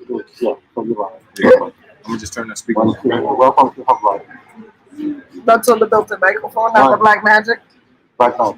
Good. Yeah, so you are. Yeah. I'm gonna just turn that speaker Welcome on. to HUBB. That's on the built-in microphone, not the Right. black magic. Right now.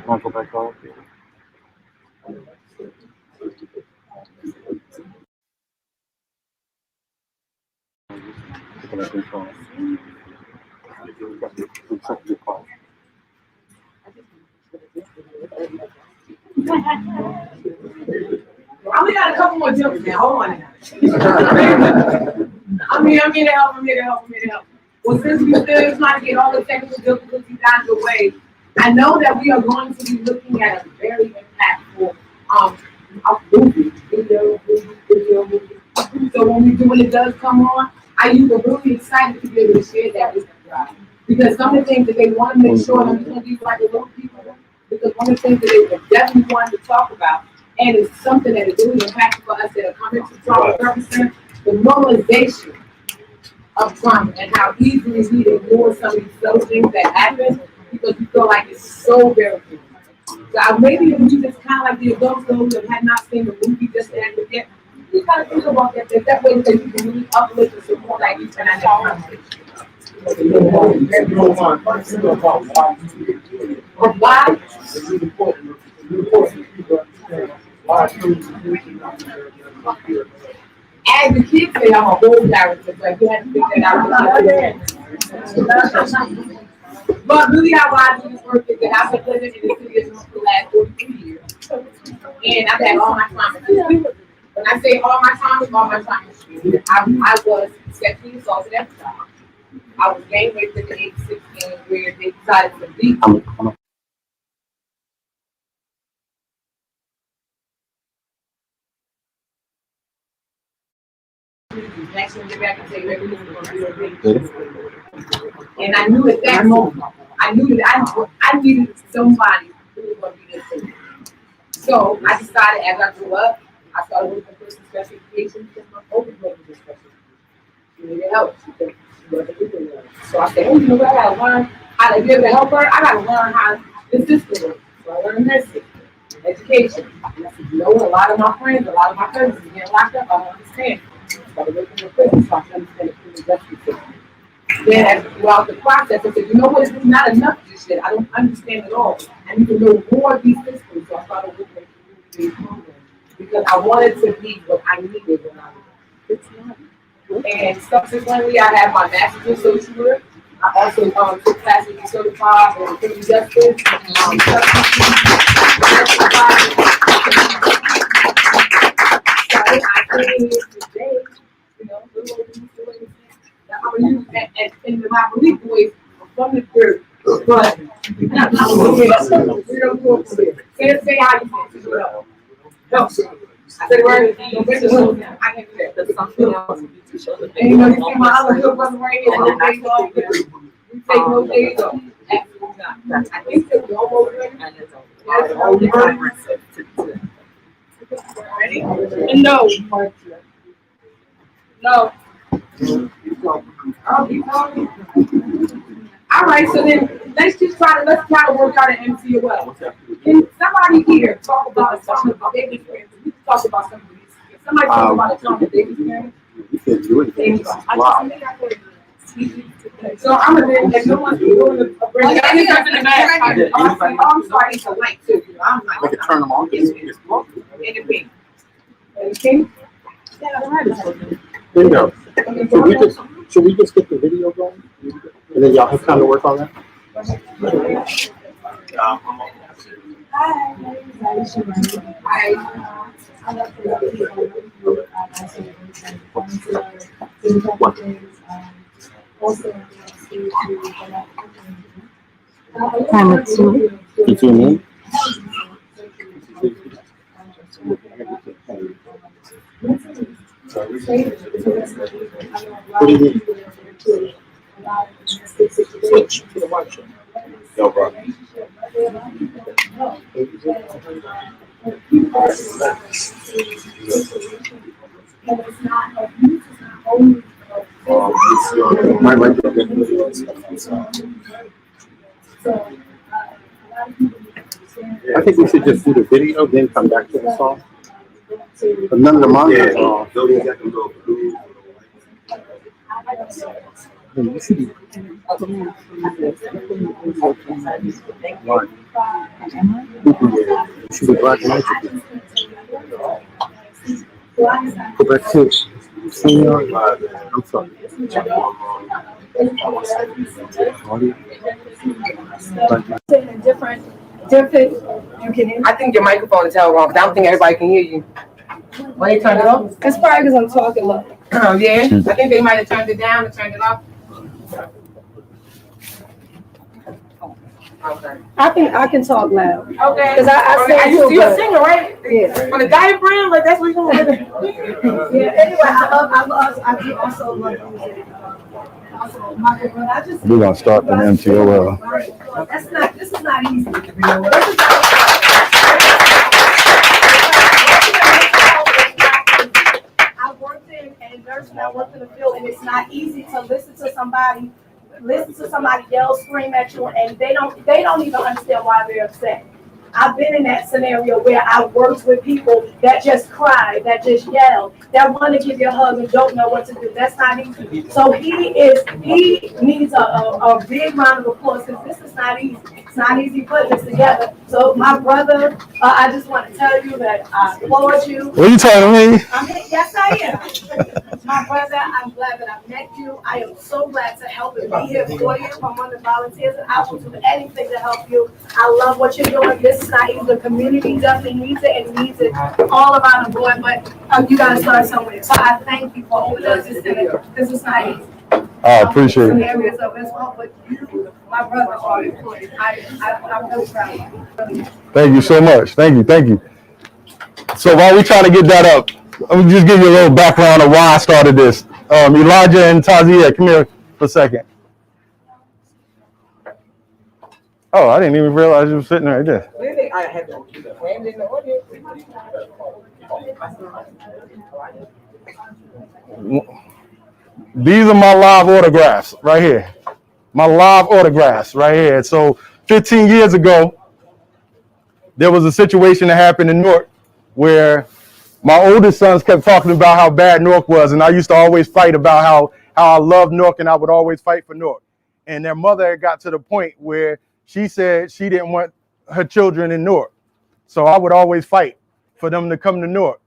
Want to go back off? Picking up your phone. Check your phone. I only got a couple more jokes now. Hold on now. I'm here to help. Well, since we still trying to get all the technical difficulties out of the way, I know that we are going to be looking at a very impactful movie, video. So when it does come on, I am really excited to be able to share that with you guys. Because some of the things that they want to make sure, and I'm just going to be like the little people, because one of the things that they definitely wanted to talk about, and it's something that is really impactful for us that are coming to trauma represent, the normalization of trauma and how easily we ignore some of those things that happen because we feel like it's so very good. So maybe if we just kind of like the adults those that had not seen the movie just yet, you gotta think about that way that you can really uplift and support like you can have conversation. But why? As the kids say, I'm a whole character, so you have to think that out. But really, how I do this work is that I've been living in the city for the last 43 years. And I've had all my trauma. When I say all my trauma, I was sexually assaulted at the time. I was gang raped at the age of 16, where they decided to beat me. Next one, I can say and I knew at that moment, I knew that I needed somebody who was going to be there for me. So I decided as I grew up, I started working for some special education because my older brother was special. She needed help. She wasn't doing it. So I said, oh, you know what? I got to learn how to be able to help her. I got to learn how the system works. So I learned nursing, education. And I said, you know what? A lot of my friends, a lot of my cousins are getting locked up. I don't understand. I started working in prison, so I can understand the criminal justice system. Then throughout the process, I said, you know what, it's not enough of this shit. I don't understand it all. I need to know more of these systems. So I started working in community programs because I wanted to be what I needed when I was. And subsequently, I have my master's in social work. I also took classes to certify in criminal justice. I came here today, you know, I'm going to use that as in my belief voice from the dirt. But we don't go for it. Say how you say it. No. I said the word. I can do that. That's something else. And you know, you see my other good brother right here. No days off. We take no days off. Absolutely not. I think that we're almost ready. Ready? And no. No. All right, so then let's try to work out an MCOL. Can somebody here talk about some of the baby experiences? We can talk about some of these. If somebody talk about some of the baby experience. You can't do it. Wow. So I'm gonna let no one doing a break. I'm sorry, it's a light too. I'm like, They can turn them on. It's broken. anything. Okay? There you go. Should we just get the video going? And then y'all have time to work on that? Hi, my name is Aisha. I love to Camera 2. You see me? What do you need? Switch to the white shirt. No problem. My right I think we should just do the video, then come back to the song. But none of the monitors are on. You should be. Yeah. She was black and white. Go back to senior. I'm sorry. Different. You can hear me? I think your microphone is held wrong, because I don't think everybody can hear you. Why they turned it off? It's probably because I'm talking low. Oh, yeah? I think they might have turned it down and turned it off. Okay. I can talk loud. Okay. Because I Okay, sing so you're a good. singer, right? Yeah. On the diaphragm, like that's what you're doing. Yeah. Anyway, I do also love music. Also, my good brother, I just. We're gonna start the MTOL. That's not. This is not easy. I worked in nursing. I worked in the field, and it's not easy to listen to somebody yell, scream at you, and they don't even understand why they're upset. I've been in that scenario where I worked with people that just cry, that just yell, that want to give you a hug and don't know what to do. That's not easy. So he needs a big round of applause, because this is not easy. It's not easy putting this together. So my brother, I just want to tell you that I applaud you. What are you telling me? Yes, I am. My brother, I'm glad that I met you. I am so glad to help and be here for you. I'm one of the volunteers, and I will do anything to help you. I love what you're doing. This is not easy. The community definitely needs it, and needs it all around the board, but you got to start somewhere. So I thank you for all this. This is not easy. I appreciate Some it. areas of this one, but you, my brother, are employed. I'm really proud of you. Thank you so much. Thank you. So while we're trying to get that up, let me just give you a little background of why I started this. Elijah and Tazia, come here for a second. Oh, I didn't even realize you were sitting right there. Really? I had to land in the audience. These are my live autographs right here. My live autographs right here. So 15 years ago, there was a situation that happened in Newark where my oldest sons kept talking about how bad Newark was, and I used to always fight about how I loved Newark, and I would always fight for Newark. And their mother had got to the point where she said she didn't want her children in Newark. So I would always fight for them to come to Newark.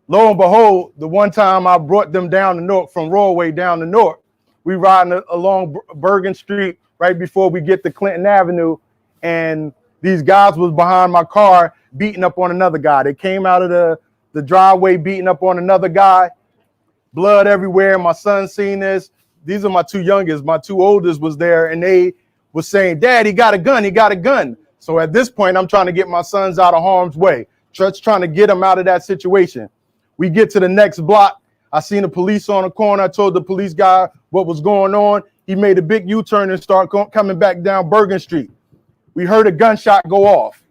Lo and behold, the one time I brought them down to Newark, from Rollway down to Newark, we riding along Bergen Street right before we get to Clinton Avenue, and these guys was behind my car beating up on another guy. They came out of the driveway beating up on another guy, blood everywhere. My son seen this. These are my two youngest. My two oldest was there, and they was saying, "Dad, he got a gun. He got a gun." So at this point, I'm trying to get my sons out of harm's way. Just trying to get them out of that situation. We get to the next block. I seen the police on the corner. I told the police guy what was going on. He made a big U-turn and start coming back down Bergen Street. We heard a gunshot go off.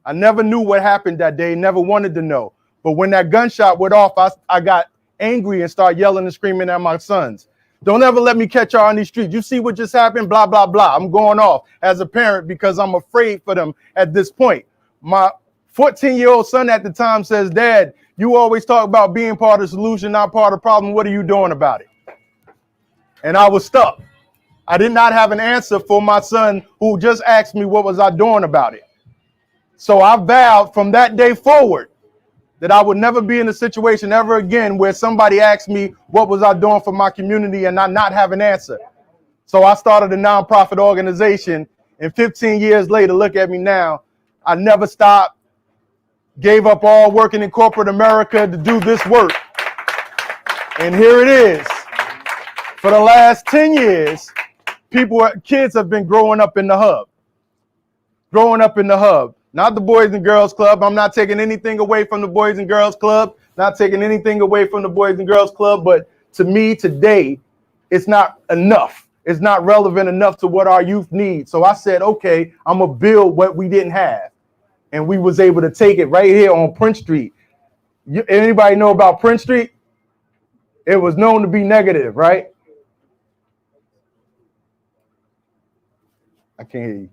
I never knew what happened that day, never wanted to know. But when that gunshot went off, I got angry and started yelling and screaming at my sons. "Don't ever let me catch y'all on these streets. You see what just happened? Blah, blah, blah." I'm going off as a parent because I'm afraid for them at this point. My 14-year-old son at the time says, "Dad, you always talk about being part of the solution, not part of the problem. What are you doing about it?" And I was stuck. I did not have an answer for my son who just asked me what was I doing about it. So I vowed from that day forward that I would never be in a situation ever again where somebody asked me what was I doing for my community and I not have an answer. So I started a nonprofit organization, and 15 years later, look at me now. I never stopped, gave up all working in corporate America to do this work. And here it is. For the last 10 years, kids have been growing up in the hub. Growing up in the hub. Not the Boys and Girls Club. I'm not taking anything away from the Boys and Girls Club. Not taking anything away from the Boys and Girls Club. But to me today, it's not enough. It's not relevant enough to what our youth needs. So I said, okay, I'm going to build what we didn't have. And we was able to take it right here on Prince Street. Anybody know about Prince Street? It was known to be negative, right? I can't hear you.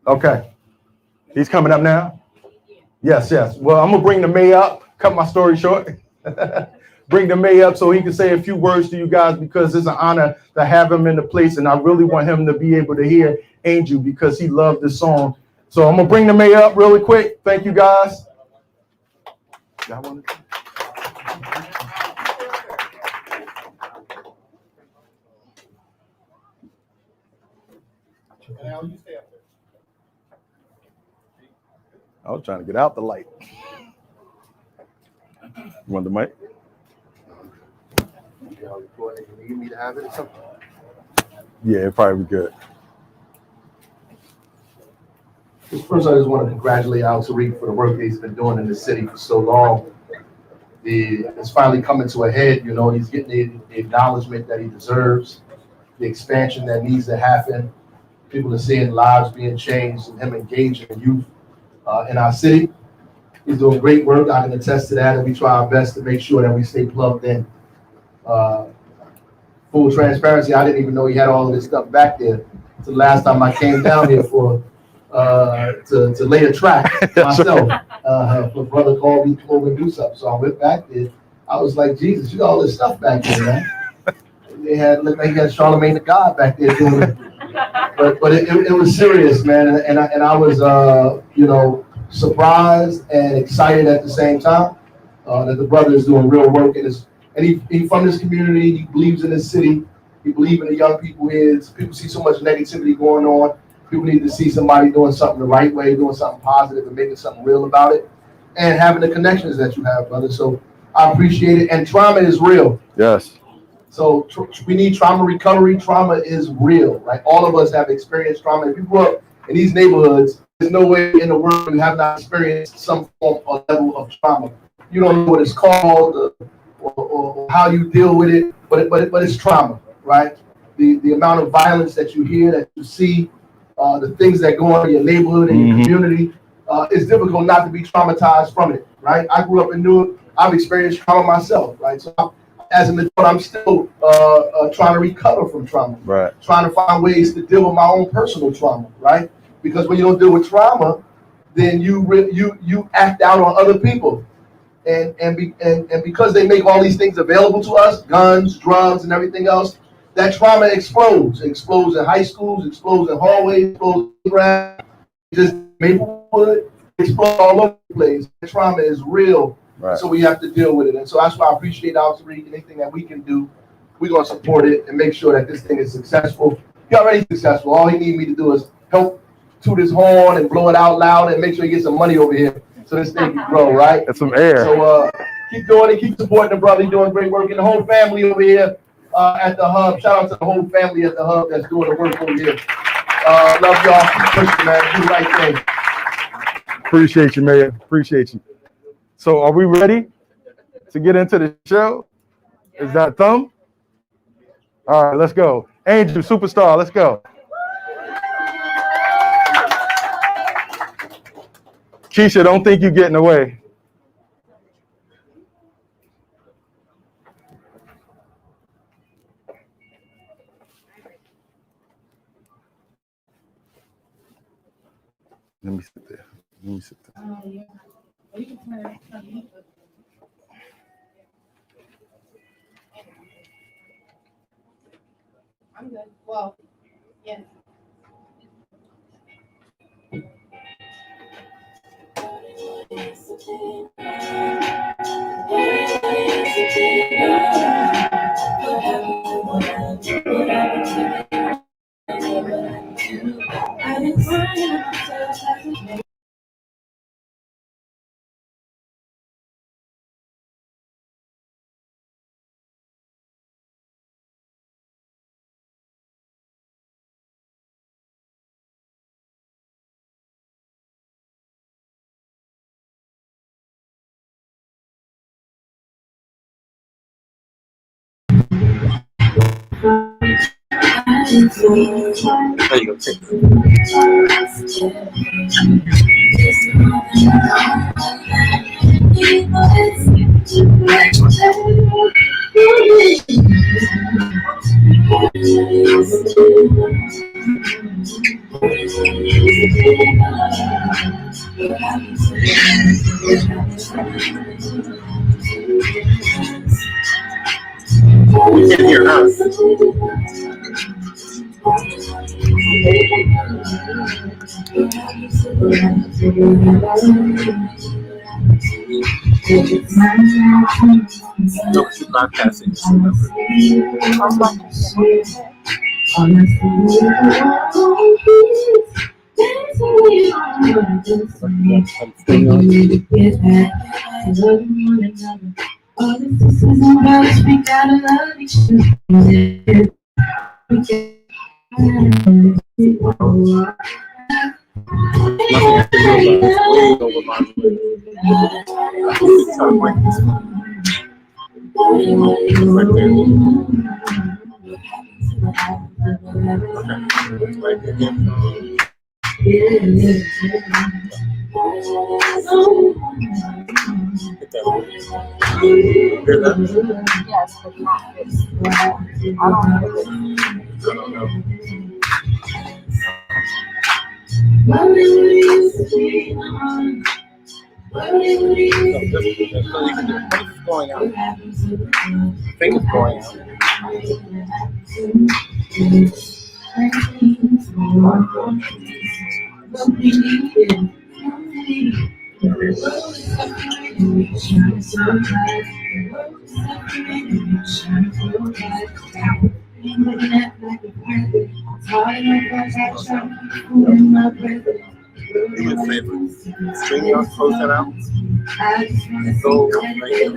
Okay. He's coming up now? Yes. Well, I'm going to bring the mayor up, cut my story short. bring the mayor up so he can say a few words to you guys, because it's an honor to have him in the place, and I really want him to be able to hear Angel because he loved this song. So I'm gonna bring the mayor up really quick. Thank you guys. I was trying to get out the light. You want the mic? You need me to have it or something? Yeah, it'd probably be good. First, I just want to congratulate Al Tariq for the work that he's been doing in the city for so long. It's finally coming to a head. You know, he's getting the acknowledgement that he deserves, the expansion that needs to happen. People are seeing lives being changed and him engaging youth in our city. He's doing great work. I can attest to that, and we try our best to make sure that we stay plugged in. Full transparency, I didn't even know he had all of this stuff back there. So the last time I came down here to lay a track myself, for brother called me to come over and do something. So I went back there. I was like, Jesus, you got all this stuff back there, man. They had looked like he had Charlemagne the God back there doing it. But it was serious, man, and I was surprised and excited at the same time that the brother is doing real work in this, and he from this community. He believes in this city. He believes in the young people here. People see so much negativity going on. People need to see somebody doing something the right way, doing something positive, and making something real about it, and having the connections that you have, brother. So I appreciate it. And trauma is real. Yes. So we need trauma recovery. Trauma is real, right? All of us have experienced trauma. If you grew up in these neighborhoods, there's no way in the world you have not experienced some form or level of trauma. You don't know what it's called or how you deal with it, but it's trauma, right? The amount of violence that you hear, that you see, the things that go on in your neighborhood and your community, it's difficult not to be traumatized from it, right? I grew up in Newark. I've experienced trauma myself, right? So as an adult, I'm still trying to recover from trauma, right? Trying to find ways to deal with my own personal trauma, right? Because when you don't deal with trauma, then you act out on other people, and because they make all these things available to us, guns, drugs, and everything else, that trauma explodes. It explodes in high schools, explodes in hallways, explodes around just Maplewood, explodes all over the place. The trauma is real. Right. So we have to deal with it. And so that's why I appreciate Al Tariq. Anything that we can do, we're going to support it and make sure that this thing is successful. He's already successful. All he needs me to do is help toot his horn and blow it out loud and make sure he gets some money over here so this thing can grow, right? That's some air. So keep doing it. Keep supporting the brother. He's doing great work. And the whole family over here at the Hub. Shout out to the whole family at the Hub that's doing the work over here. Love y'all. Keep pushing, man. Do the right thing. Appreciate you, Mayor. Appreciate you. So are we ready to get into the show? Is that thumb? All right, let's go. Angel, superstar, let's go. Keisha, don't think you're getting away. Let me sit there. Let me sit there. I'm good. Well, yeah. There you go. No, but you bypassing this, nothing I can do about it. It's way over my limit. It's trying to break this one. Right there. Okay. Right there. Hit that one. Hear that? Yes, but not this. I don't know. I don't know. No, that's all you can do. What is going on? I think it's going on. Do me a favor. StreamYard, close that out. Go right here.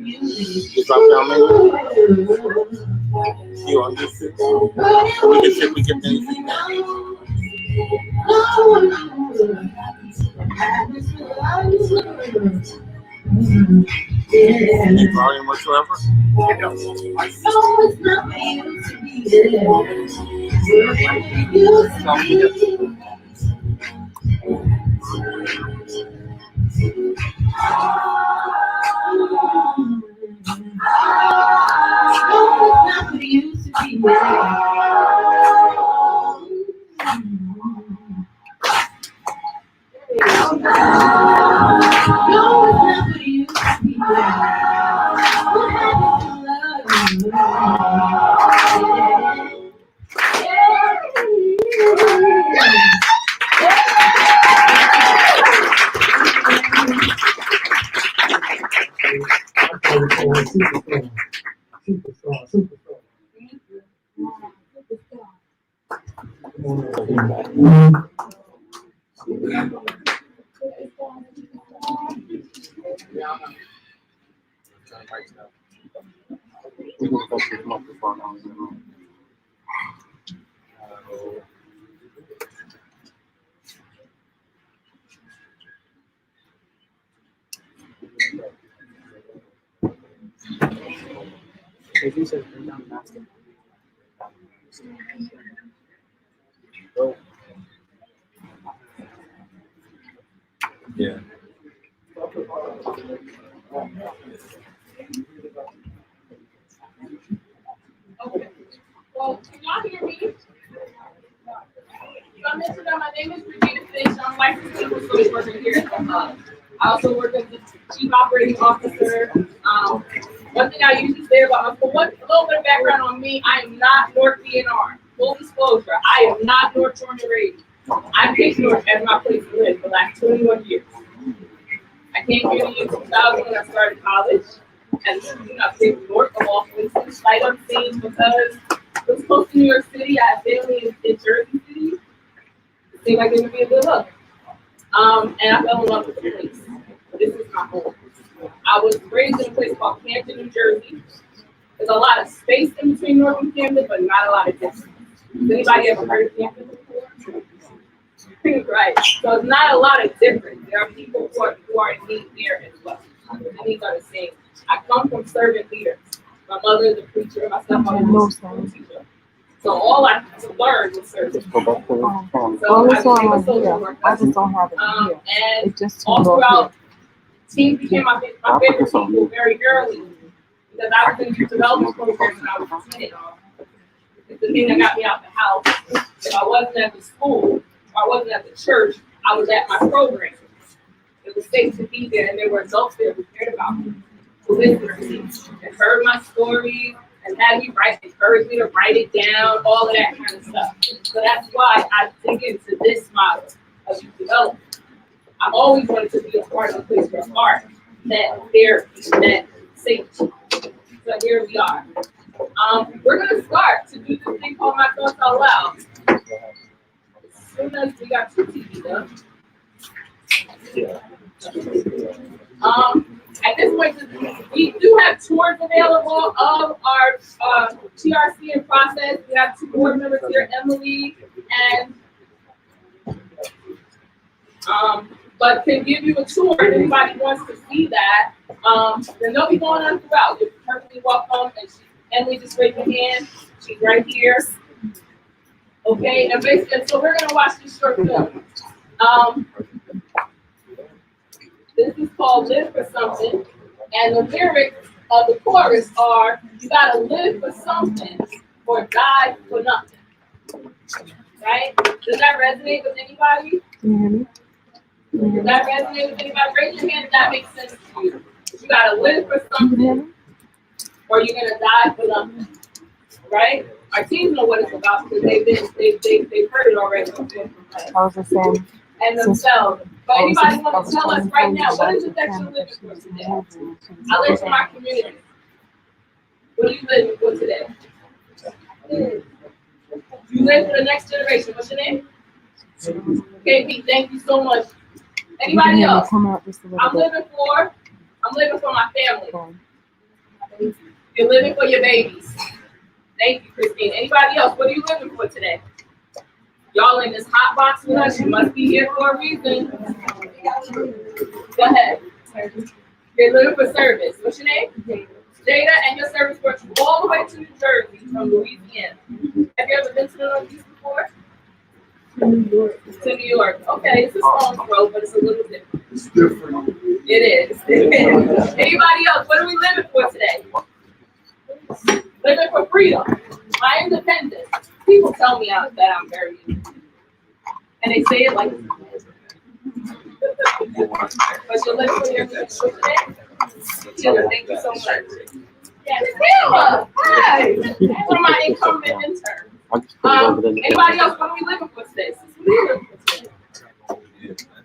You drop down menu. You on this shit? So we can see if we get anything down. Any volume whatsoever? We can focus this microphone on the room. Yeah. Okay. Well, can y'all hear me? I mentioned that my name is Regina Fish. I'm licensed clinical social worker here at the HUBB. I also work as the chief operating officer. One thing I usually say about myself, a little bit of background on me, I am not North DNR. Full disclosure, I am not North born and raised. I picked North as my place to live for the last 21 years. I came here in the year 2000 when I started college. As a student, I picked North of all places, sight unseen, because it was close to New York City. I have family in Jersey City. It seemed like it would be a good look. And I fell in love with the place. This is my home. I was raised in a place called Camden, New Jersey. There's a lot of space in between North and Camden, but not a lot of distance. Has anybody ever heard of Camden before? Right. So it's not a lot of difference. There are people who are in need there as well. The needs are the same. I come from servant leaders. My mother is a preacher. My stepmother is a teacher. So all I learned was service. So I became a social worker. I just don't have it here. And It's just all throughout, teens became my favorite people very early. Because I was in youth development programs when I was a teenager. It's the thing that got me out the house. If I wasn't at the school, if I wasn't at the church, I was at my program. It was safe to be there, and there were adults there who cared about me, who listened to me, and heard my stories, and had me encourage me to write it down, all of that kind of stuff. So that's why I dig into this model of youth development. I've always wanted to be a part of a place where art, that therapy, that safety. So here we are. We're gonna start to do this thing called My Thoughts Out Loud. As soon as we got two TV up. At this point, we do have tours available of our TRC in process. We have two board members here, Emily and but can give you a tour if anybody wants to see that. Then they'll be going on throughout. You're perfectly welcome. And Emily, just raise your hand. She's right here. Okay, and basically, so we're gonna watch this short film. This is called Live for Something, and the lyrics of the chorus are, you gotta live for something or die for nothing. Right? Does that resonate with anybody? Does that resonate with anybody? Raise your hand if that makes sense to you. You gotta live for something or you're gonna die for nothing. Right? Our teams know what it's about because they've heard it already. And themselves. But anybody want to tell us right now, what is it that you're living for today? I live for my community. What are you living for today? You live for the next generation. What's your name? KP, thank you so much. Anybody else? I'm living for my family. You're living for your babies. Thank you, Christine. Anybody else? What are you living for today? Y'all in this hot box with us, you must be here for a reason. Go ahead. You're living for service. What's your name? Jada, and your service brought you all the way to New Jersey from Louisiana. Have you ever been to the Northeast before? To New York. Okay, it's a long road, but it's a little different. It's different. It is. Anybody else? What are we living for today? Living for freedom. My independence. People tell me that I'm very independent. And they say it like but you're living for your today? Taylor, thank you so much. Yes, Taylor. Hi. One of my incumbent interns. Anybody else? What are we living for today? What are you living for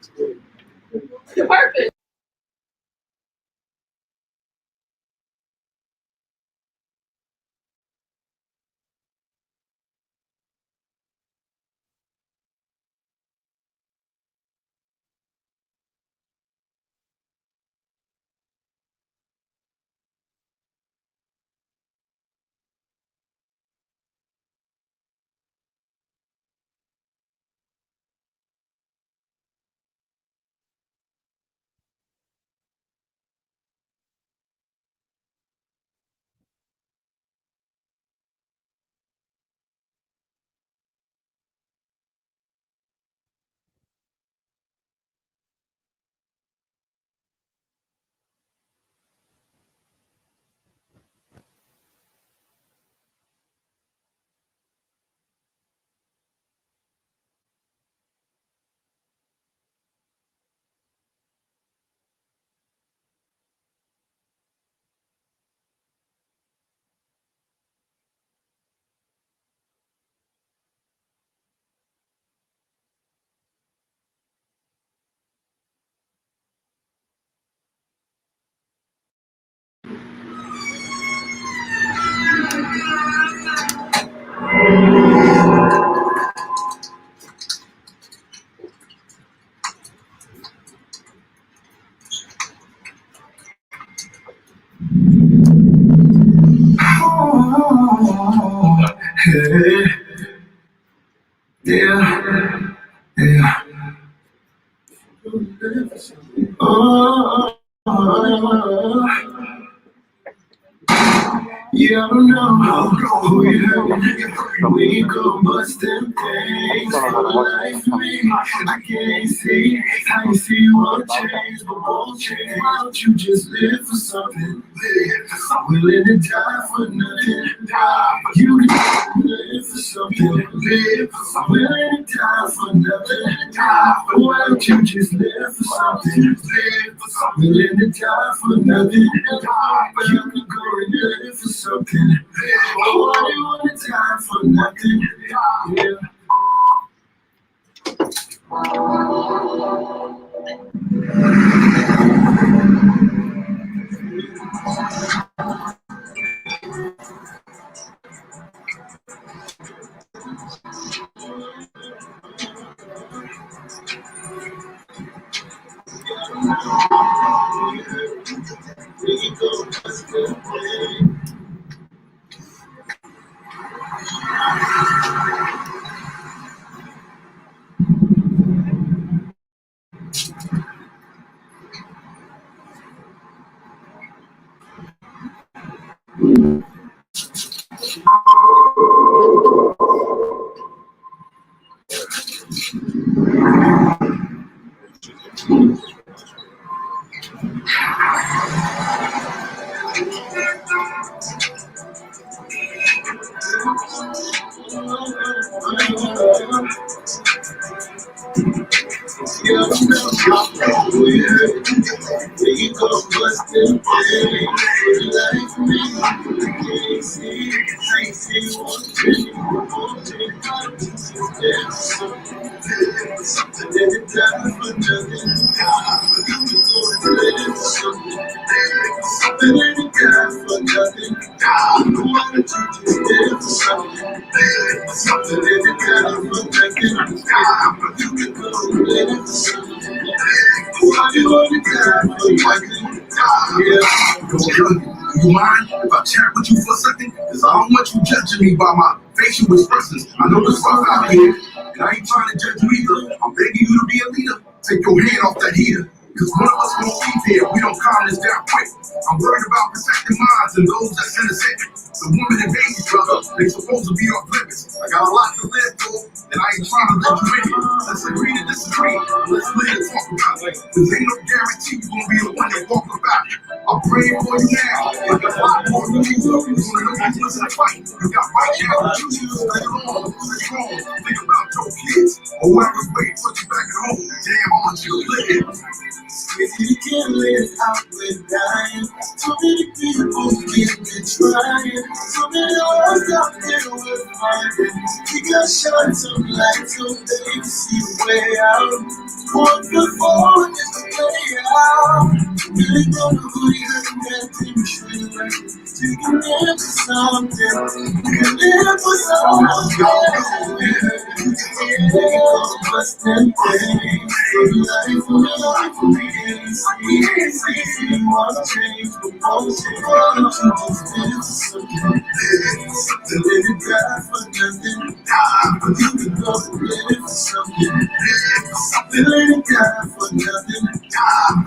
today? Your purpose. You don't know who you hurt when you go busting things for life me. I can't see how you see you won't change, but won't change. Why don't you just live for something? Willing to die for nothing. You can live for something, live for something, willing to die for nothing, die for why don't you just live for something, live for something, willing to die for nothing, die but you can go and live for something, why do you wanna die for nothing, yeah. You mind if I chat with you for a second? Cause I don't want you judging me by my facial expressions. I know it's rough out here, and I ain't trying to judge you either. I'm begging you to be a leader. Take your hand off that heater. Cause one of us won't leave here. We don't calm this down quick. I'm worried about protecting minds and those that's innocent. The woman and baby brother, they supposed to be off limits. I got a lot to live for, and I ain't trying to let you in it. Let's agree to disagree. Let's live and talk about it. Cause ain't no guarantee you're gonna be the one that walk about it. I'm praying for you now, like a lot more than you do. You wanna know who's listen to fight? You got right now, you choose later on, who's strong. Think about your kids, or whoever's waiting for you back at home. Damn, I want you to live. If you can't live out with dying, too many people get me trying. So many lives out there we're finding. We got shine some light so they can see the way out. One foot forward is the way out. Really don't know who you have that thing trailer. You can live for something. You can live for something. You can live for something. Life for me. See, you wanna change, but won't change. Why don't you just live for something? Something that you got for nothing. But you can go and live for something. Something that you got for nothing.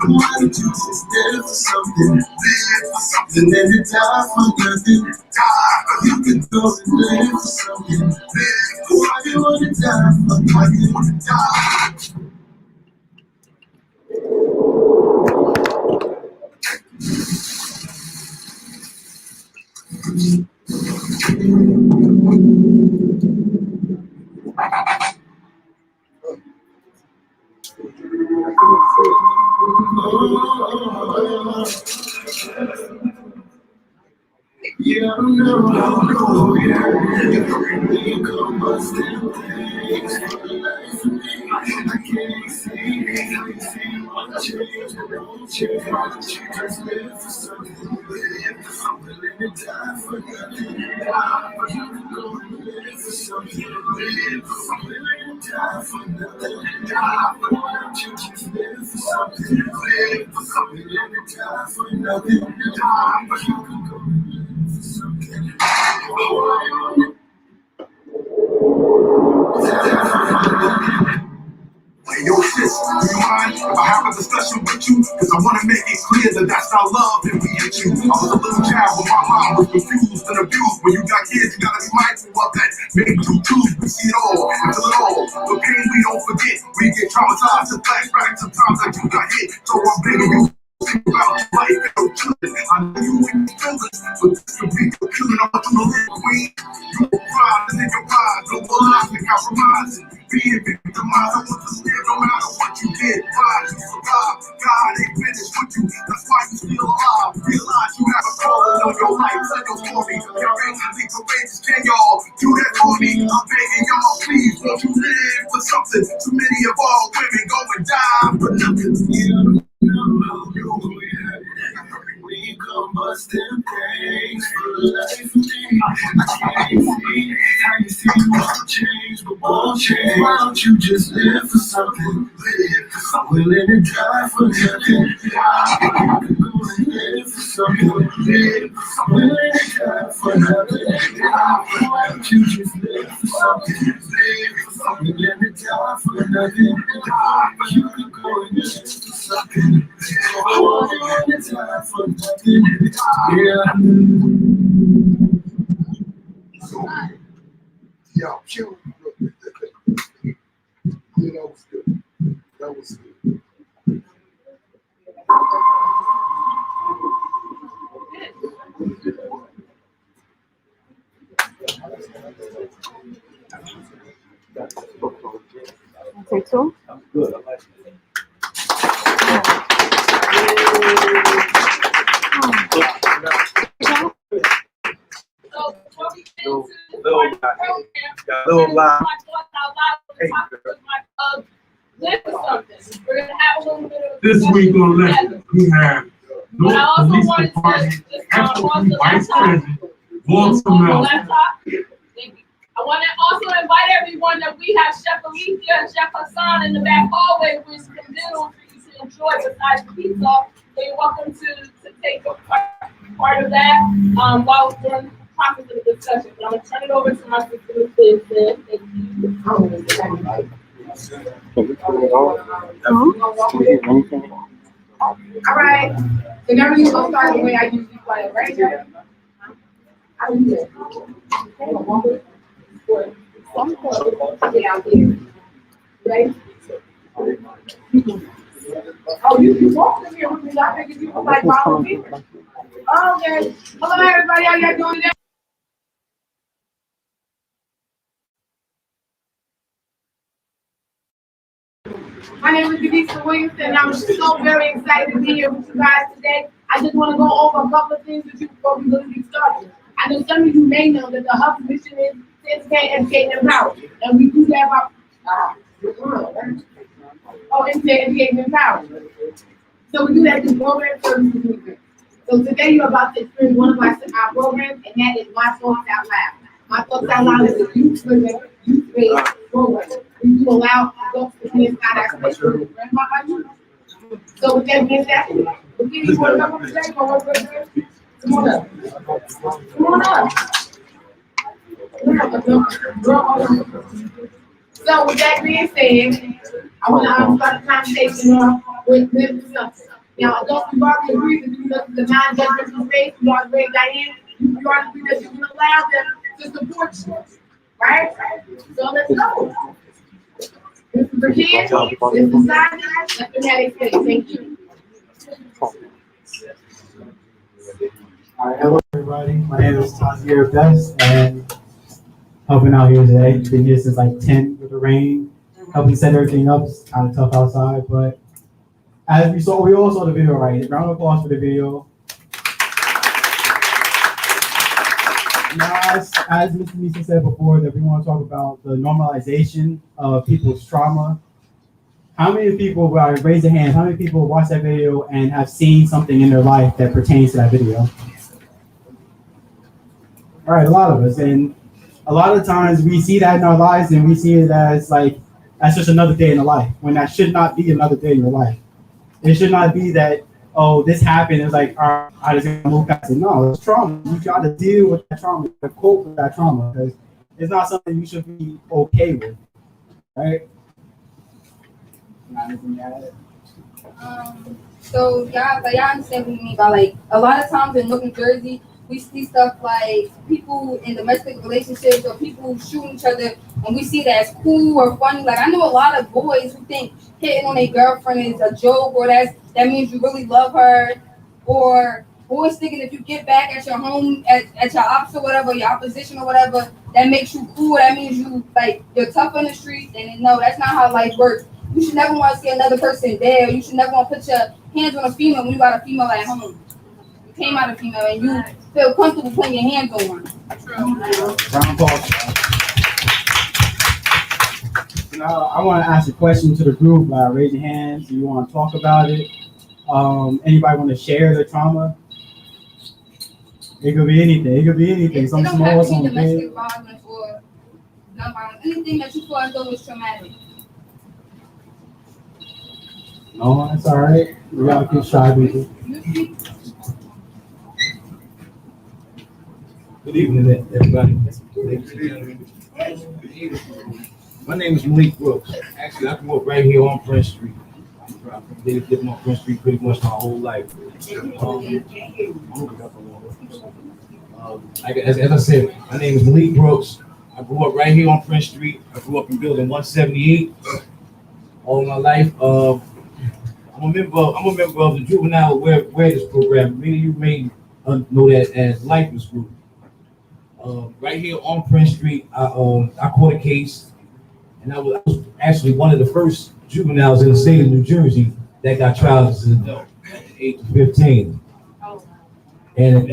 But why don't you just live for something? Something that you die for nothing. But you can go and live for something. Why you wanna die for nothing? Yeah, I know, yeah. You come busting things for the life of me. I can't see what change, won't change. Why don't you just live for something? I'm willing to die for nothing. But you can go and live for something. I'm willing to die for nothing. But why don't you just live for something? I'm willing to die for nothing. But you can go and live for something. Hey, yo, sis, do you mind if I have a discussion with you? Cause I wanna make it clear that that's not love and we hit you. I was a little child when my mom was confused and abused. When you got kids, you gotta be mindful of that. Maybe you choose, we see it all, and feel it all. The pain we don't forget, we get traumatized and flashbacks sometimes that you got hit. So I'm begging you, I know you ain't feelings, but this could be your killing. I want you to live, queen. You a pride, and in your pride, no more lies and compromising. Being victimized, I want to live no matter what you did. Pride, you survive. God ain't finished with you, that's why you still alive. Realize you have a calling on your life, tell your story. Courageously courageous, can y'all do that for me? I'm begging y'all, please, won't you live for something? Too many of all women go and die for nothing. We come busting things for life for me. I can't see how you see you won't change, but won't change. Why don't you just live for something? Live for something, willing to die for nothing. Live for something, live for something, willing to die for nothing. Why don't you just live for something? Live for something, willing to die for nothing. You could go and live for something. Willing to die for nothing. Yeah. So, yeah, chill. Yeah, that was good. That was good. Take two. Little lie. We're gonna have a little bit of. This week on Legend, we have But I also Police wanted to Department just Deputy Vice President Walter on the Melton. laptop. Thank you. I want to also invite everyone that we have Chef Alicia and Chef Hassan in the back hallway with some dinner for you to enjoy besides the pizza. So you're welcome to take a part of that while during the process of the discussion. But I'm going to turn it over to my sister. Thank you. All right. So now we're going to start the way I usually play, right? I do that. Yeah, I'm here. Ready? Oh, you walked in here with me. I figured you were like volunteer. Okay. Hello, everybody. How y'all doing today? My name is Denise Williamson, and I'm so very excited to be here with you guys today. I just want to go over a couple of things with you before we really get started. I know some of you may know that the HUBB mission is to educate, educate, and empower. And we do that by, educate, and empower. So we do that through program services and events. So today you're about to experience one of our programs, and that is My Thoughts Out Loud. My Thoughts Out Loud is a youth-based program. We do allow adults to be inside our space. So with that being said, we'll give you one number today. Come on up. Come on up. So with that being said, I want to start the conversation with something. Now, adults, we've already agreed that you know the non-judgmental space. We already read Diane. You already agreed that you can allow them to support you, right? So let's go. This is for kids. This is Simon. That's the medic space. Thank you. All right, hello everybody. My name is Tazier Best, and helping out here today. Been here since like 10 with the rain, helping set everything up. It's kind of tough outside, but as we all saw the video, right? Round of applause for the video. Now, as Mr. Nisa said before, that we want to talk about the normalization of people's trauma. How many people, raise their hands, how many people watch that video and have seen something in their life that pertains to that video? All right, a lot of us. And a lot of times we see that in our lives and we see it as like, that's just another day in the life, when that should not be another day in your life. It should not be that, oh, this happened. It's like, all right, I just gotta move past it. No, it's trauma. You gotta deal with that trauma, you gotta cope with that trauma, because it's not something you should be okay with, right? So y'all understand what I mean by like a lot of times in Newark, New Jersey, we see stuff like people in domestic relationships or people shooting each other, and we see that as cool or funny. Like I know a lot of boys who think hitting on a girlfriend is a joke, or that means you really love her, or boys thinking if you get back at your home at your ops or whatever, your opposition or whatever, that makes you cool. That means you're tough on the streets. And no, that's not how life works. You should never want to see another person there. You should never want to put your hands on a female when you got a female at home. You came out a female and you feel comfortable putting your hands on one. Round of applause. Now, I want to ask a question to the group. Raise your hands. Do you want to talk about it? Anybody want to share their trauma? It could be anything. It could be anything. Some small, some big. Domestic violence or gun violence. Anything that you feel as though is traumatic. No, that's all right. We gotta keep shy, people. Good evening, everybody. My name is Malik Brooks. Actually, I grew up right here on Prince Street. I've lived on Prince Street pretty much my whole life. As I said, my name is Malik Brooks. I grew up right here on Prince Street. I grew up in building 178 all my life. I'm a member of the Juvenile Awareness Program. Many of you may know that as Lifeless Group. Right here on Prince Street, I caught a case, and I was actually one of the first juveniles in the state of New Jersey that got tried as an adult at the age of 15. And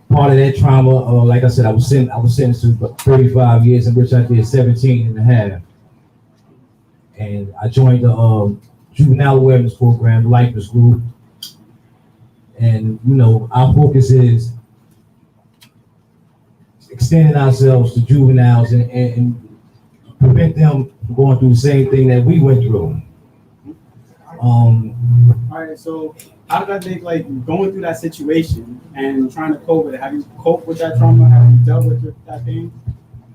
part of that trauma, like I said, I was sentenced to about 35 years, in which I did 17 and a half. And I joined the Juvenile Awareness Program, the Lifeless Group. And, our focus is extending ourselves to juveniles and prevent them from going through the same thing that we went through. All right, so how did that make, going through that situation and trying to cope with it? Have you coped with that trauma? Have you dealt with that pain?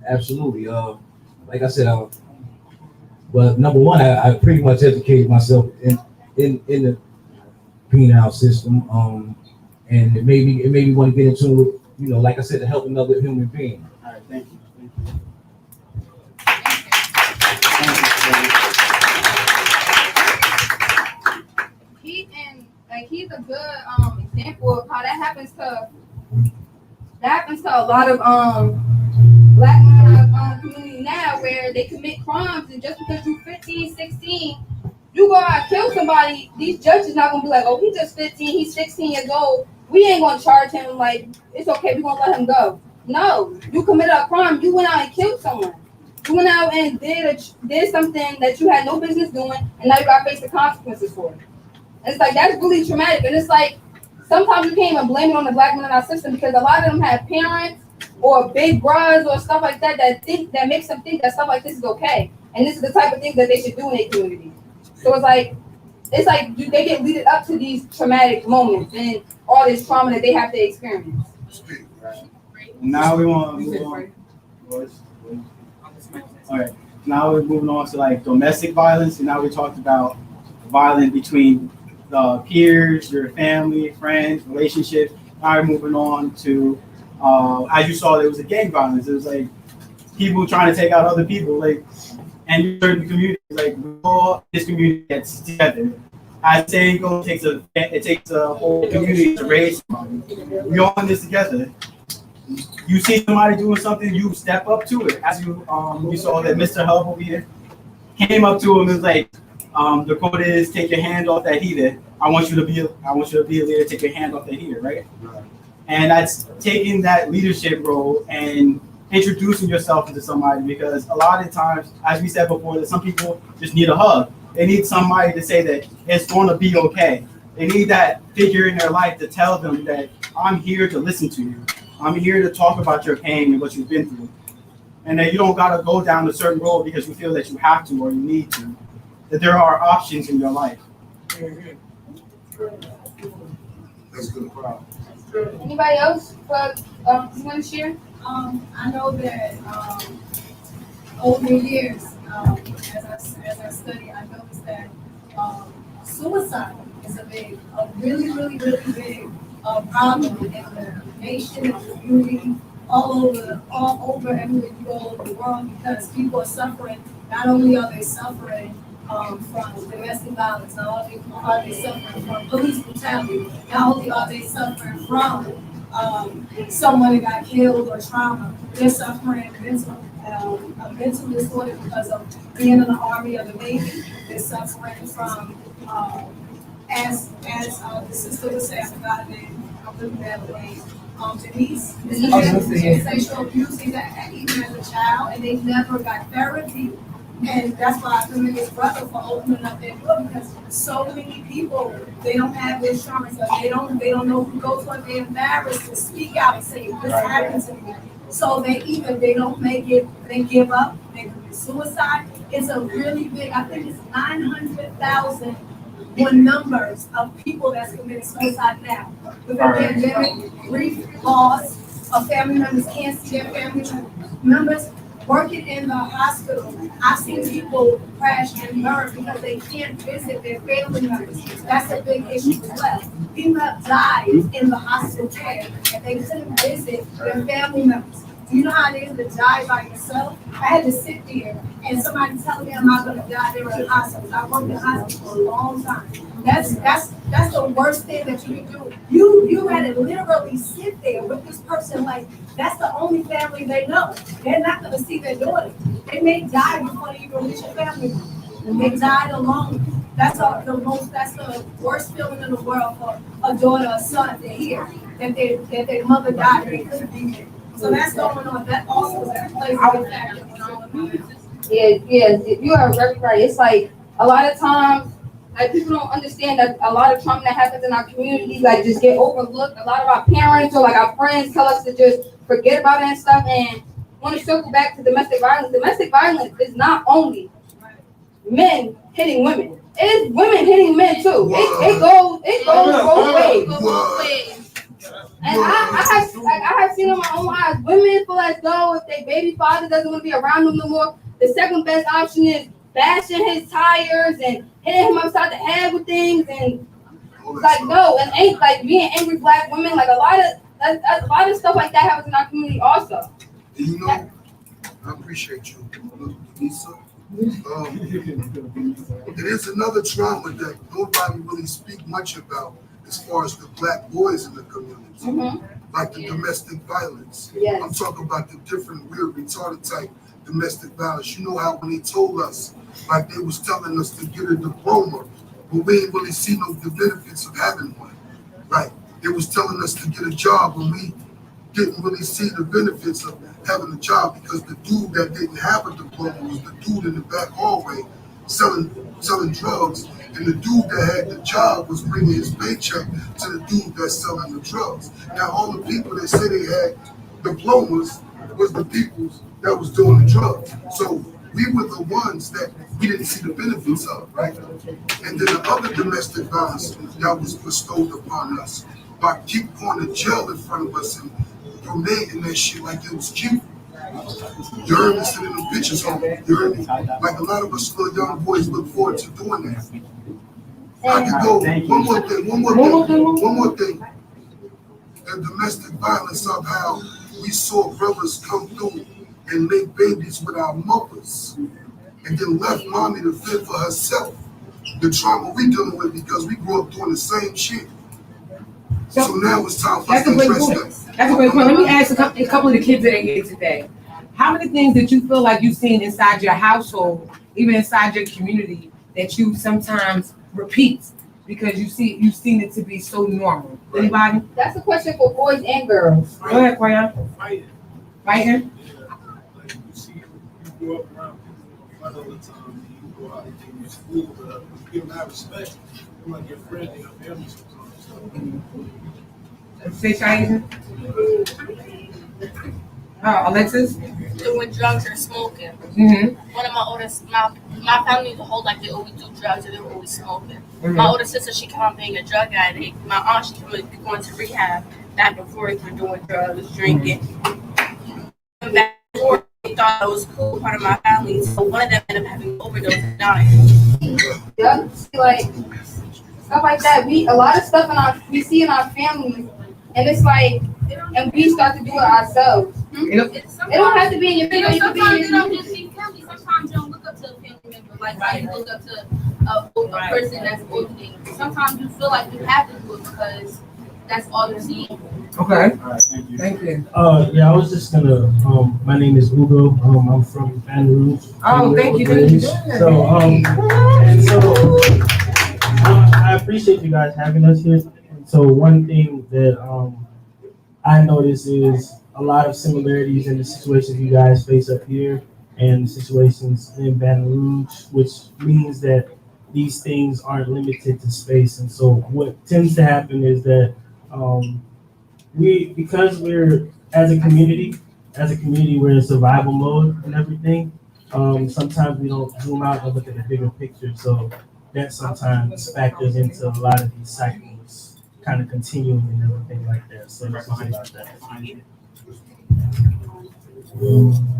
Absolutely. Like I said, well, number one, I pretty much educated myself in the penal system, and it made me want to get into, like I said, to help another human being. All right, thank you. He's a good example of how that happens to a lot of black men in our community now, where they commit crimes, and just because you're 15, 16, you go out and kill somebody, these judges not gonna be like, oh, he's just 15, he's 16 years old, we ain't gonna charge him, like, it's okay, we're gonna let him go. No, you committed a crime, you went out and killed someone. You went out and did something that you had no business doing, and now you gotta face the consequences for it. And it's like, that's really traumatic. And it's like, sometimes you can't even blame it on the black men in our system, because a lot of them have parents or big bros or stuff like that that makes them think that stuff like this is okay. And this is the type of thing that they should do in their community. So it's like they get leaded up to these traumatic moments and all this trauma that they have to experience. Now we want to move on. All right. Now we're moving on to domestic violence, and now we talked about violence between the peers, your family, friends, relationships. Now we're moving on to, as you saw, there was a gang violence. It was like people trying to take out other people, and certain communities, we all this community gets together. As saying goes, it takes a whole community to raise somebody. We all in this together. You see somebody doing something, you step up to it. As you saw that Mr. HUBB over here came up to him and was like, the quote is, take your hand off that heater. I want you to be a leader, take your hand off that heater, right? And that's taking that leadership role and introducing yourself into somebody, because a lot of times, as we said before, that some people just need a hug. They need somebody to say that it's going to be okay. They need that figure in their life to tell them that I'm here to listen to you. I'm here to talk about your pain and what you've been through. And that you don't got to go down a certain road because you feel that you have to or you need to. That there are options in your life. That's good crowd. Anybody else you want to share? I know that over the years, as I study, I noticed that suicide is a really, really big problem in the nation, in the community, all over everywhere you go in the world, because people are suffering. Not only are they suffering from domestic violence, not only are they suffering from police brutality, not only are they suffering from someone that got killed or trauma, they're suffering a mental disorder because of being in the Army or the Navy. They're suffering from, as the sister would say, I forgot her name, I'm looking at her name, Denise. Sexual abuse even as a child, and they never got therapy. And that's why I commend this brother for opening up their book, because so many people, they don't have insurance, or they don't know who to go to, they're embarrassed to speak out and say, this happened to me. So they don't make it, they give up, they commit suicide. It's a really big, I think it's 900,000 numbers of people that's committing suicide now. With the pandemic, grief, loss of family members, can't see their family members. Working in the hospital, I've seen people crash and burn because they can't visit their family members. That's a big issue as well. People have died in the hospital care and they couldn't visit their family members. Do you know how it is to die by yourself? I had to sit there and somebody tell me I'm not gonna die there in the hospital. I worked in the hospital for a long time. That's the worst thing that you can do. You had to literally sit there with this person like that's the only family they know. They're not gonna see their daughter. They may die before they even reach a family. And they died alone. That's the worst feeling in the world for a daughter or son to hear that their mother died and they couldn't be there. So that's going on. That also plays a big factor in all of this. Yeah, you are very right. It's like a lot of times, like people don't understand that a lot of trauma that happens in our community, like just get overlooked. A lot of our parents or like our friends tell us to just forget about it and stuff. And want to circle back to domestic violence. Domestic violence is not only men hitting women; it's women hitting men too. It goes both ways. And I have seen in my own eyes, women feel as though if their baby father doesn't want to be around them no more, the second best option is bashing his tires and hitting him upside the head with things. And it's like, no, and ain't like being angry black women, like a lot of stuff like that happens in our community also. You know, I appreciate you, Lisa. There is another trauma that nobody really speak much about as far as the black boys in the community, like the domestic violence. Yes. I'm talking about the different weird retarded type domestic violence. You know how when they told us, like they was telling us to get a diploma, but we ain't really see the benefits of having one. Right? They was telling us to get a job, but we didn't really see the benefits of having a job because the dude that didn't have a diploma was the dude in the back hallway selling drugs, and the dude that had the job was bringing his paycheck to the dude that's selling the drugs. Now all the people that said they had diplomas was the people that was doing the drugs. So we were the ones that we didn't see the benefits of, right? And then the other domestic violence that was bestowed upon us by keep going to jail in front of us and donating that shit like it was cute. You heard me sending them pictures home. You heard me? Like a lot of us little young boys look forward to doing that. I could go, one more thing. The domestic violence of how we saw brothers come through and make babies with our mothers and then left mommy to fend for herself. The trauma we dealing with because we grew up doing the same shit. So now it's time for us to address that. That's a great point. Let me ask a couple of the kids that are here today. How many things that you feel like you've seen inside your household, even inside your community, that you sometimes repeat because you've seen it to be so normal? Anybody? That's a question for boys and girls. Go ahead, Quayan. Fighting? Like you see, you grow up around people all the time, you go out and you school, but you don't have respect. You like your friend and your family sometimes. Say Shaheen? Alexis? Doing drugs or smoking. Mm-hmm. One of my oldest, my family as a whole, like they always do drugs and they were always smoking. Mm-hmm. My older sister, she kept on being a drug addict. My aunt, she kept on going to rehab back and forth for doing drugs, drinking. And back and forth, they thought it was cool, part of my family. So one of them ended up having an overdose and dying. Yeah, like stuff like that. A lot of stuff we see in our families And it's like, and we start to do it ourselves. It don't have to be in your video. Sometimes it don't just be family. Sometimes you don't look up to a family member like you look up to a person that's older than you. Sometimes you feel like you have to do it because that's all you see. Okay. Thank you. Yeah, I was just gonna. My name is Ugo. I'm from Baton Rouge. Oh, thank you. I appreciate you guys having us here. So one thing that I notice is a lot of similarities in the situations you guys face up here and the situations in Baton Rouge, which means that these things aren't limited to space. And so what tends to happen is that because we're as a community, we're in survival mode and everything. Sometimes we don't zoom out and look at the bigger picture. So that sometimes factors into a lot of these cycles kind of continuing and everything like that. So that's about that.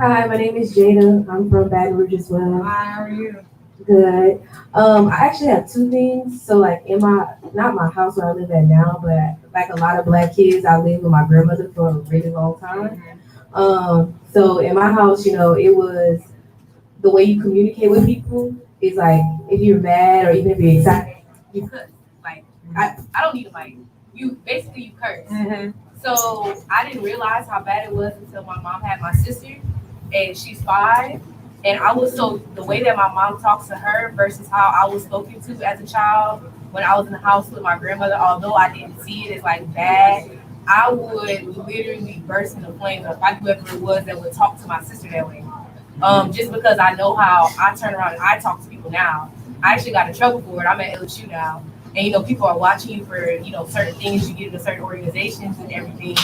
Hi, my name is Jada. I'm from Baton Rouge as well. Hi, how are you? Good. I actually have two things. So like not my house where I live at now, but like a lot of Black kids, I lived with my grandmother for a really long time. So in my house, it was the way you communicate with people is like, if you're mad or even if you're excited, You cuss. Like, I don't need a mic. You curse. So I didn't realize how bad it was until my mom had my sister, and she's 5. And the way that my mom talks to her versus how I was spoken to as a child when I was in the house with my grandmother, although I didn't see it as like bad, I would literally burst into flames if I knew whoever it was that would talk to my sister that way. Just because I know how I turn around and I talk to people now. I actually got in trouble for it. I'm at LSU now. And, people are watching you for, certain things you get into certain organizations and everything.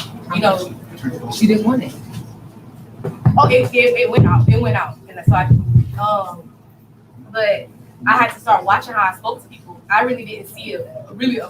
She didn't want it. Oh, it went out. It went out. And so but I had to start watching how I spoke to people. I really didn't see a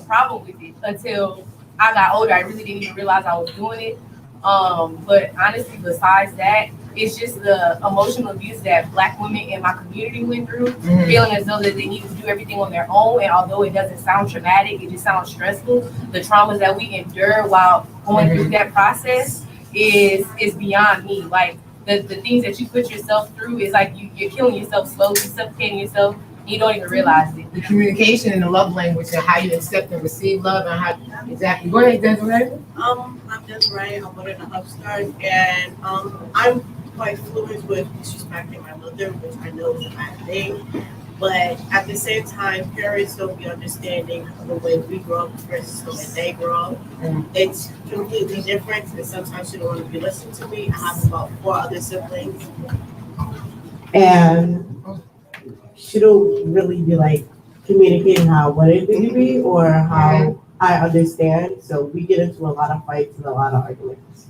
problem with it until I got older. I really didn't even realize I was doing it. But honestly, besides that, it's just the emotional abuse that Black women in my community went through, feeling as though that they need to do everything on their own. And although it doesn't sound traumatic, it just sounds stressful. The traumas that we endure while going through that process is beyond me. Like the things that you put yourself through is like you're killing yourself slowly, suffocating yourself. You don't even realize it. The communication and the love language and how you accept and receive love and how exactly. Go ahead, Desiree. I'm Desiree. I'm one of the upstart, and I'm quite fluent with disrespecting my mother, which I know is a bad thing. But at the same time, parents don't be understanding the way we grow up versus the way they grow up. It's completely different, and sometimes she don't want to be listened to me. I have about 4 other siblings. And she don't really be like communicating how I wanted it to be or how I understand. So we get into a lot of fights and a lot of arguments.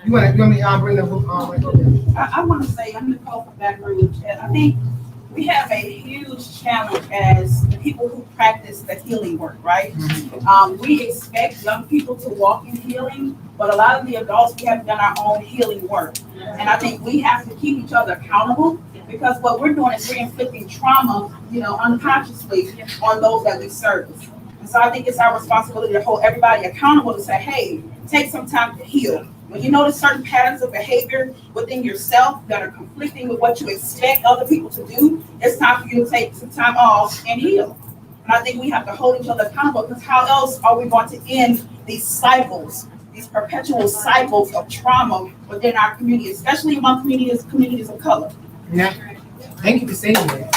You want me to bring the book on? I want to say I'm Nicole from Baton Rouge, and I think we have a huge challenge as the people who practice the healing work, right? We expect young people to walk in healing, but a lot of the adults, we haven't done our own healing work. And I think we have to keep each other accountable because what we're doing is we're inflicting trauma, unconsciously on those that we service. And so I think it's our responsibility to hold everybody accountable to say, hey, take some time to heal. When you notice certain patterns of behavior within yourself that are conflicting with what you expect other people to do, it's time for you to take some time off and heal. And I think we have to hold each other accountable because how else are we going to end these cycles, these perpetual cycles of trauma within our community, especially among communities of color? Yeah. Thank you for saying that.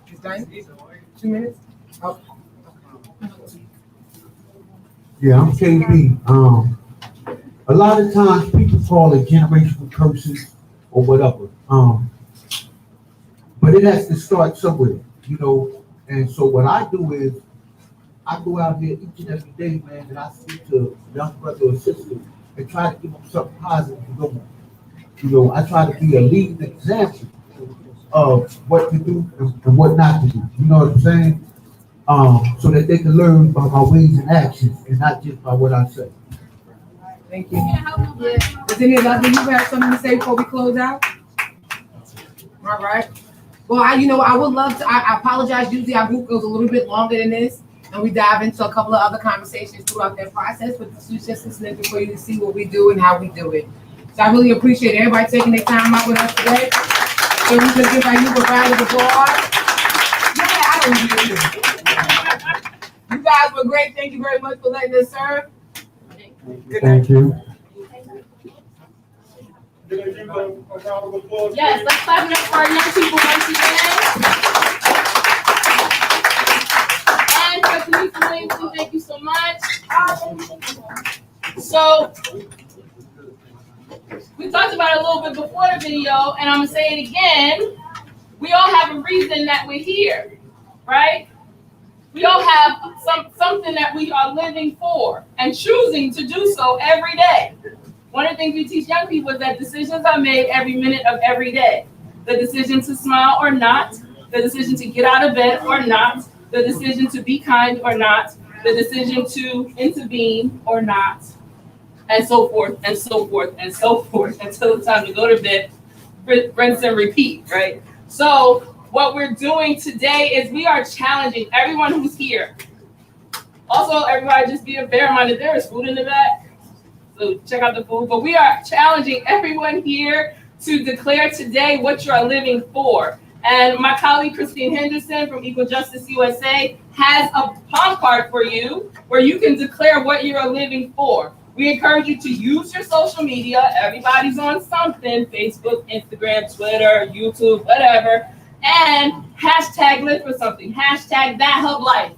It's done? 2 minutes? Oh. Yeah, I'm KB. A lot of times people call it generational curses or whatever. But it has to start somewhere, And so what I do is I go out here each and every day, man, and I speak to a young brother or sister and try to give them something positive to go on. I try to be a leading example of what to do and what not to do. You know what I'm saying? So that they can learn by my ways and actions and not just by what I say. Thank you. Does any of you have something to say before we close out? All right. Well, I would love to. I apologize. Usually our group goes a little bit longer than this, and we dive into a couple of other conversations throughout that process, but this was just a snippet for you to see what we do and how we do it. So I really appreciate everybody taking their time out with us today. So we can give our youth a round of applause. Yeah, I don't hear you. You guys were great. Thank you very much for letting us serve. Thank you. Yes, let's clap it up for our young people once again. And for Denise Williamson, thank you so much. So, we talked about it a little bit before the video, and I'm gonna say it again. We all have a reason that we're here, right? We all have something that we are living for and choosing to do so every day. One of the things we teach young people is that decisions are made every minute of every day. The decision to smile or not, the decision to get out of bed or not, the decision to be kind or not, the decision to intervene or not, and so forth, and so forth, and so forth, until it's time to go to bed, rinse and repeat, right? So what we're doing today is we are challenging everyone who's here. Also, everybody just bear in mind that there is food in the back. So check out the food. But we are challenging everyone here to declare today what you are living for. And my colleague Christine Henderson from Equal Justice USA has a palm card for you where you can declare what you are living for. We encourage you to use your social media. Everybody's on something: Facebook, Instagram, Twitter, YouTube, whatever. And hashtag live for something. Hashtag that HUBB life.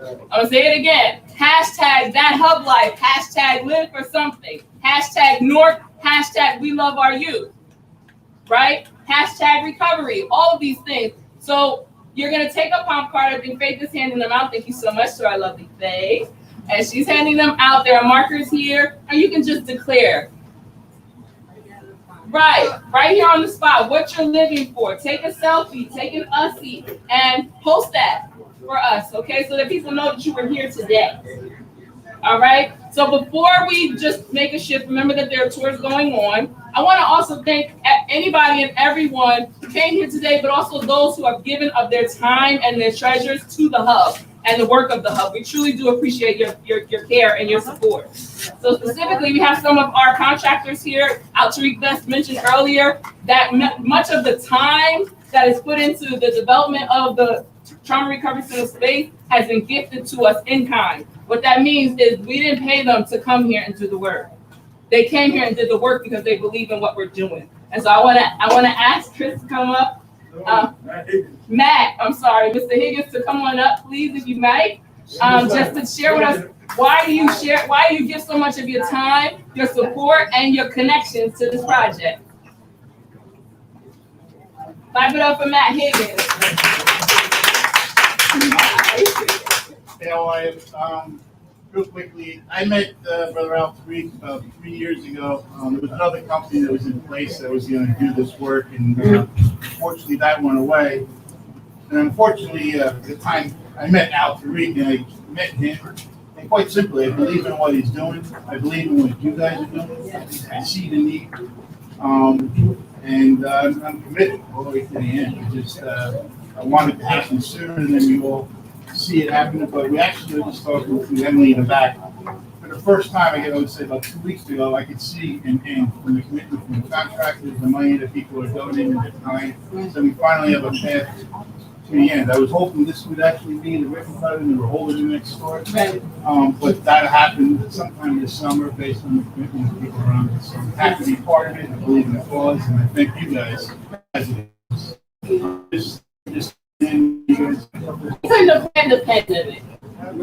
I'm gonna say it again. Hashtag that HUBB life. Hashtag live for something. Hashtag North. Hashtag we love our youth. Right? Hashtag recovery. All of these things. So you're gonna take a palm card. I think Faith is handing them out. Thank you so much to our lovely Faith. As she's handing them out, there are markers here, and you can just declare. Right here on the spot, what you're living for. Take a selfie, take an ussie, and post that for us, okay? So that people know that you were here today. All right? So before we just make a shift, remember that there are tours going on. I want to also thank anybody and everyone who came here today, but also those who have given of their time and their treasures to the HUBB and the work of the HUBB. We truly do appreciate your care and your support. So specifically, we have some of our contractors here. Tariq Best mentioned earlier that much of the time that is put into the development of the Trauma Recovery Center space has been gifted to us in kind. What that means is we didn't pay them to come here and do the work. They came here and did the work because they believe in what we're doing. And so I wanna ask Chris to come up. Matt, I'm sorry, Mr. Higgins, to come on up, please, if you might. Just to share with us why do you give so much of your time, your support, and your connections to this project? Clap it up for Matt Higgins. Real quickly, I met Brother Al Tariq about 3 years ago. There was another company that was in place that was going to do this work, and unfortunately that went away. And unfortunately, at the time I met Al Tariq, and I met him, and quite simply, I believe in what he's doing. I believe in what you guys are doing. I see the need, and I'm committed all the way to the end. I want it to happen sooner than you all see it happening, but we actually just talking to Emily in the back. For the first time, I would say about 2 weeks ago, I could see and from the commitment from the contractors, the money that people are donating, their time. So we finally have a path to the end. I was hoping this would actually be the ribbon cutting and we're holding the next store. Right. But that happened sometime this summer based on the commitment of people around us. So I'm happy to be part of it. I believe in the cause, and I thank you guys. We couldn't have planned the pandemic. We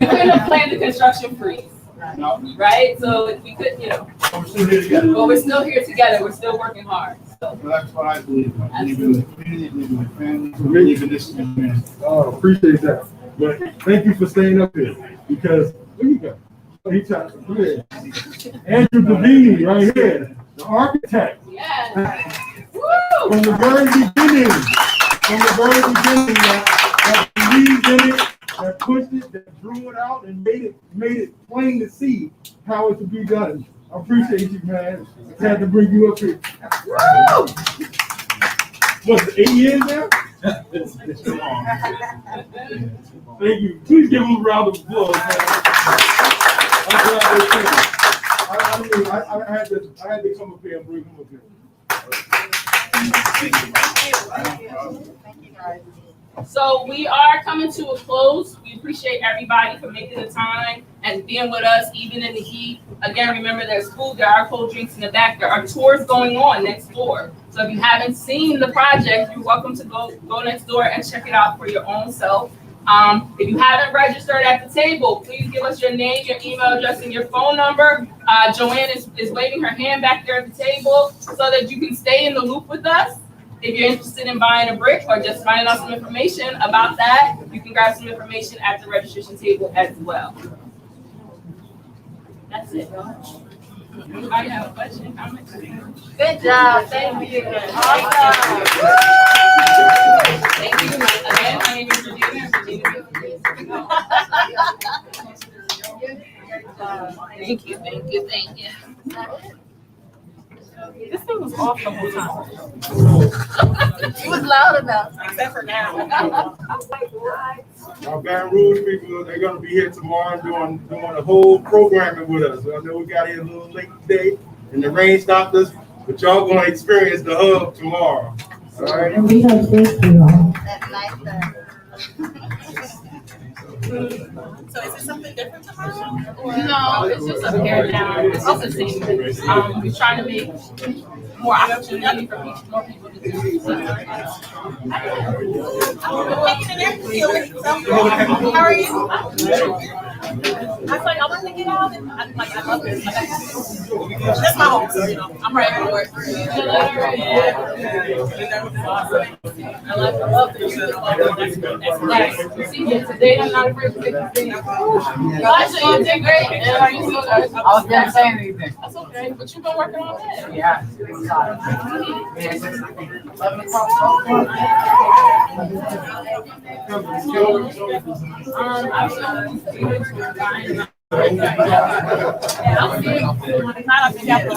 couldn't have planned the construction freeze. Right? So we could, We're still here together. but we're still here together. We're still working hard. So Well, that's what I believe in. I believe in the community, I believe in my family, I believe in this community. Oh, appreciate that. But thank you for staying up here because where you go? Oh, he tried to Andrew Davini right here, the architect. yeah. From the very beginning, that believed in it, that pushed it, that drew it out, and made it plain to see how it could be done. I appreciate you, man. I had to bring you up here. Woo! Was it 8 years now? Thank you. Please give them a round of applause, man. I'm glad they came. I had to come up here and bring him up here. So we are coming to a close. We appreciate everybody for making the time and being with us, even in the heat. Again, remember there's food, there are cold drinks in the back, there are tours going on next door. So if you haven't seen the project, you're welcome to go next door and check it out for your own self. If you haven't registered at the table, please give us your name, your email address, and your phone number. Joanne is waving her hand back there at the table so that you can stay in the loop with us. If you're interested in buying a brick or just finding out some information about that, you can grab some information at the registration table as well. That's it. Anybody have a question, comment? Good job. Thank you. Awesome. Thank you. Again, my name is Regina. Thank you. Thank you. Thank you. This thing was off the whole time. It was loud enough, except for now. Our Baton Rouge people, they're gonna be here tomorrow doing the whole programming with us. I know we got here a little late today and the rain stopped us, but y'all gonna experience the hub tomorrow. All right? And we have thank you all. That's nice. So is it something different tomorrow? No, it's just a pair down. It's just the same. We're trying to make more opportunity for more people to do stuff. How are you? I was like, I want to get out and I love this. That's my home, so I'm ready for it. I love this. That's nice. See, today I'm not afraid to take the thing. Actually, you did great. I was gonna say anything. That's okay, but you've been working on that. Yeah. 11 o'clock. I'll see you.